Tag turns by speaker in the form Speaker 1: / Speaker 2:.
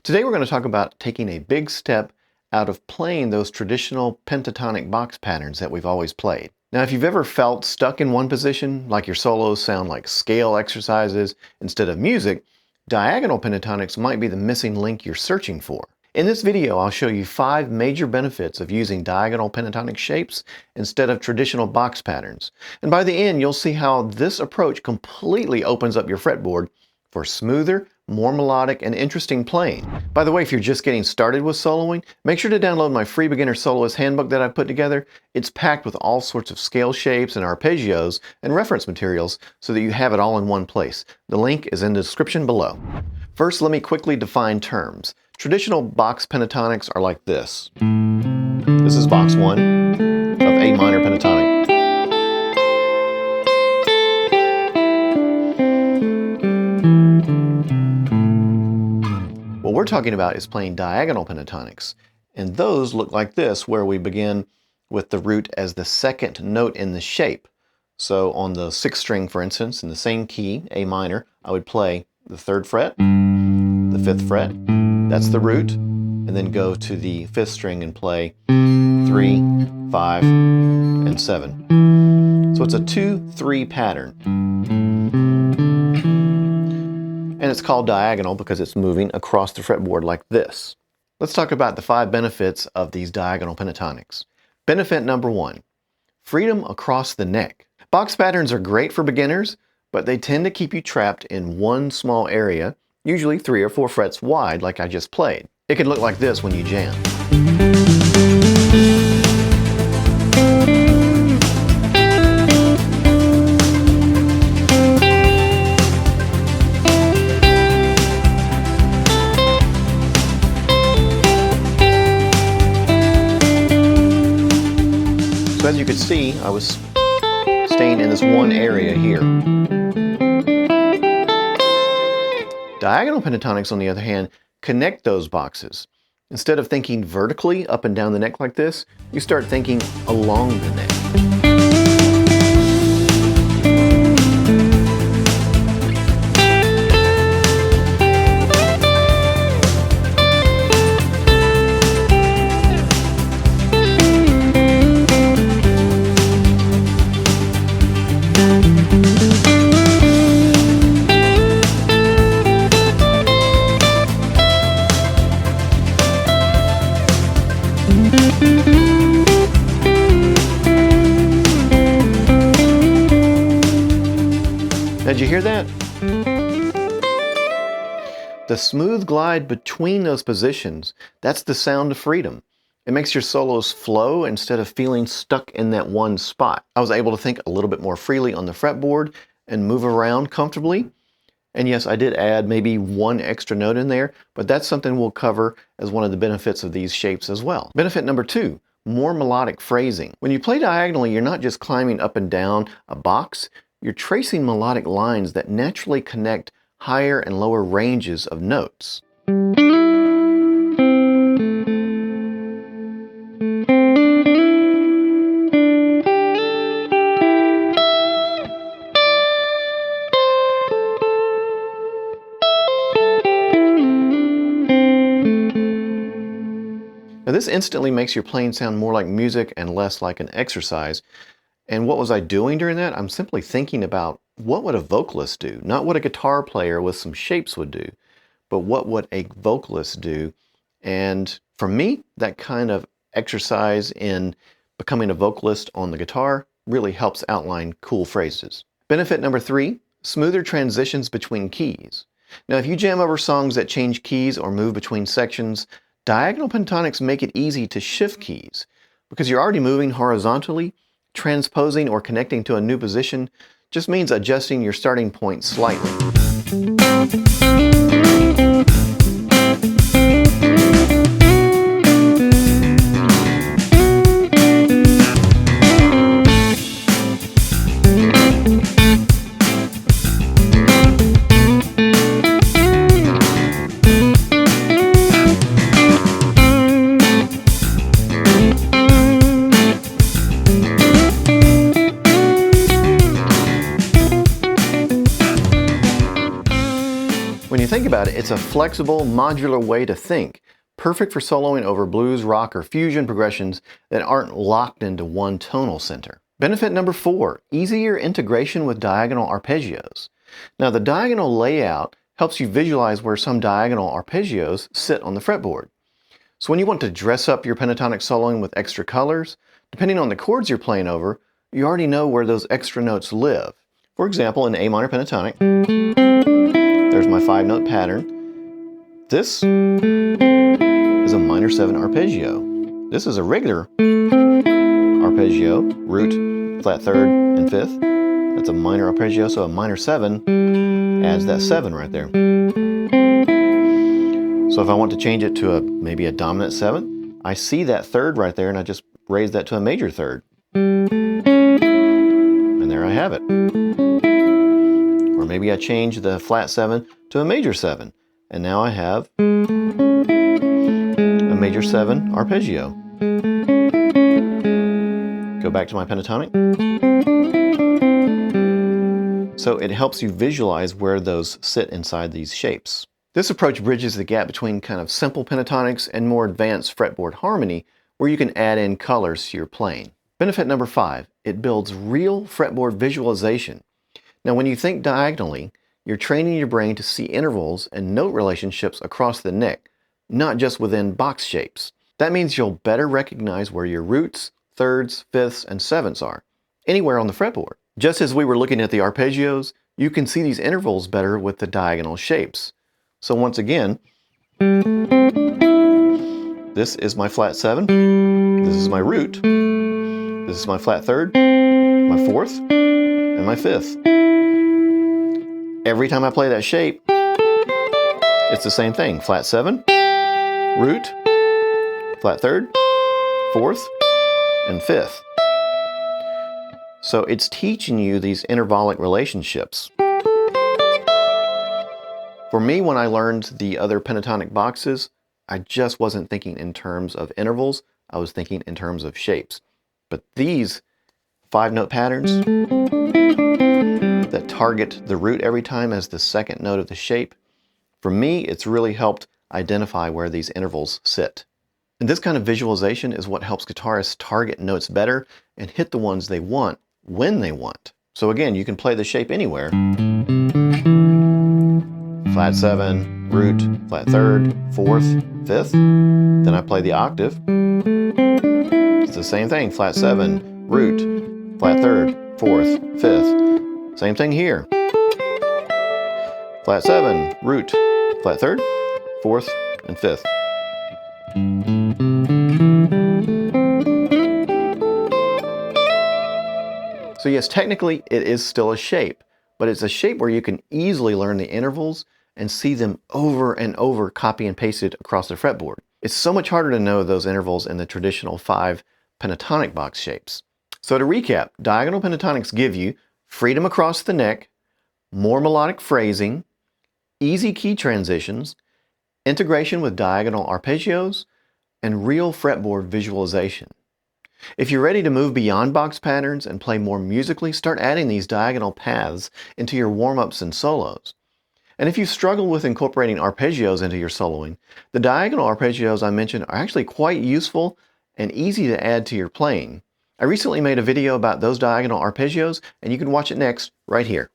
Speaker 1: Today we're going to talk about taking a big step out of playing those traditional pentatonic box patterns that we've always played. Now, if you've ever felt stuck in one position, like your solos sound like scale exercises instead of music, diagonal pentatonics might be the missing link you're searching for. In this video, I'll show you 5 major benefits of using diagonal pentatonic shapes instead of traditional box patterns. And by the end, you'll see how this approach completely opens up your fretboard for smoother, more melodic, and interesting playing. By the way, if you're just getting started with soloing, make sure to download my free beginner soloist handbook that I've put together. It's packed with all sorts of scale shapes and arpeggios and reference materials so that you have it all in one place. The link is in the description below. First, let me quickly define terms. Traditional box pentatonics are like this. This is box 1 of A minor pentatonic. What we're talking about is playing diagonal pentatonics, and those look like this, where we begin with the root as the second note in the shape. So on the 6th string, for instance, in the same key, A minor, I would play the 3rd fret, the 5th fret, that's the root, and then go to the 5th string and play 3, 5, and 7. So it's a 2-3 pattern. And it's called diagonal because it's moving across the fretboard like this. Let's talk about the 5 benefits of these diagonal pentatonics. Benefit number 1, freedom across the neck. Box patterns are great for beginners, but they tend to keep you trapped in one small area, usually 3 or 4 frets wide like I just played. It can look like this when you jam. So as you could see, I was staying in this one area here. Diagonal pentatonics, on the other hand, connect those boxes. Instead of thinking vertically up and down the neck like this, you start thinking along the neck. Did you hear that? The smooth glide between those positions, that's the sound of freedom. It makes your solos flow instead of feeling stuck in that one spot. I was able to think a little bit more freely on the fretboard and move around comfortably. And yes, I did add maybe 1 extra note in there, but that's something we'll cover as one of the benefits of these shapes as well. Benefit number 2, more melodic phrasing. When you play diagonally, you're not just climbing up and down a box, you're tracing melodic lines that naturally connect higher and lower ranges of notes. Now this instantly makes your playing sound more like music and less like an exercise. And what was I doing during that? I'm simply thinking about what would a vocalist do? Not what a guitar player with some shapes would do, but what would a vocalist do? And for me, that kind of exercise in becoming a vocalist on the guitar really helps outline cool phrases. Benefit number 3, smoother transitions between keys. Now, if you jam over songs that change keys or move between sections, diagonal pentatonics make it easy to shift keys. Because you're already moving horizontally, transposing or connecting to a new position just means adjusting your starting point slightly. When you think about it, it's a flexible, modular way to think, perfect for soloing over blues, rock, or fusion progressions that aren't locked into one tonal center. Benefit number 4, easier integration with diagonal arpeggios. Now, the diagonal layout helps you visualize where some diagonal arpeggios sit on the fretboard. So when you want to dress up your pentatonic soloing with extra colors, depending on the chords you're playing over, you already know where those extra notes live. For example, in A minor pentatonic, there's my 5-note pattern. This is a minor 7 arpeggio. This is a regular arpeggio, root, flat 3rd, and 5th. That's a minor arpeggio, so a minor 7 adds that 7 right there. So if I want to change it to maybe a dominant 7, I see that 3rd right there and I just raise that to a major 3rd. And there I have it. Or maybe I change the flat 7 to a major 7. And now I have a major 7 arpeggio. Go back to my pentatonic. So it helps you visualize where those sit inside these shapes. This approach bridges the gap between kind of simple pentatonics and more advanced fretboard harmony, where you can add in colors to your playing. Benefit number 5, it builds real fretboard visualization. Now, when you think diagonally, you're training your brain to see intervals and note relationships across the neck, not just within box shapes. That means you'll better recognize where your roots, thirds, fifths, and sevenths are, anywhere on the fretboard. Just as we were looking at the arpeggios, you can see these intervals better with the diagonal shapes. So once again, this is my flat 7, this is my root, this is my flat 3rd, my 4th, and my 5th. Every time I play that shape, it's the same thing. Flat 7, root, flat 3rd, 4th, and 5th. So it's teaching you these intervallic relationships. For me, when I learned the other pentatonic boxes, I just wasn't thinking in terms of intervals, I was thinking in terms of shapes. But these 5-note patterns that target the root every time as the second note of the shape, for me, it's really helped identify where these intervals sit. And this kind of visualization is what helps guitarists target notes better and hit the ones they want when they want. So again, you can play the shape anywhere. Flat 7, root, flat 3rd, 4th, 5th. Then I play the octave. It's the same thing. Flat 7, root, flat 3rd, 4th, 5th. Same thing here. Flat 7, root, flat 3rd, 4th, and 5th. So yes, technically it is still a shape, but it's a shape where you can easily learn the intervals and see them over and over copy and pasted across the fretboard. It's so much harder to know those intervals in the traditional 5 pentatonic box shapes. So to recap, diagonal pentatonics give you freedom across the neck, more melodic phrasing, easy key transitions, integration with diagonal arpeggios, and real fretboard visualization. If you're ready to move beyond box patterns and play more musically, start adding these diagonal paths into your warm-ups and solos. And if you struggle with incorporating arpeggios into your soloing, the diagonal arpeggios I mentioned are actually quite useful and easy to add to your playing. I recently made a video about those diagonal arpeggios, and you can watch it next right here.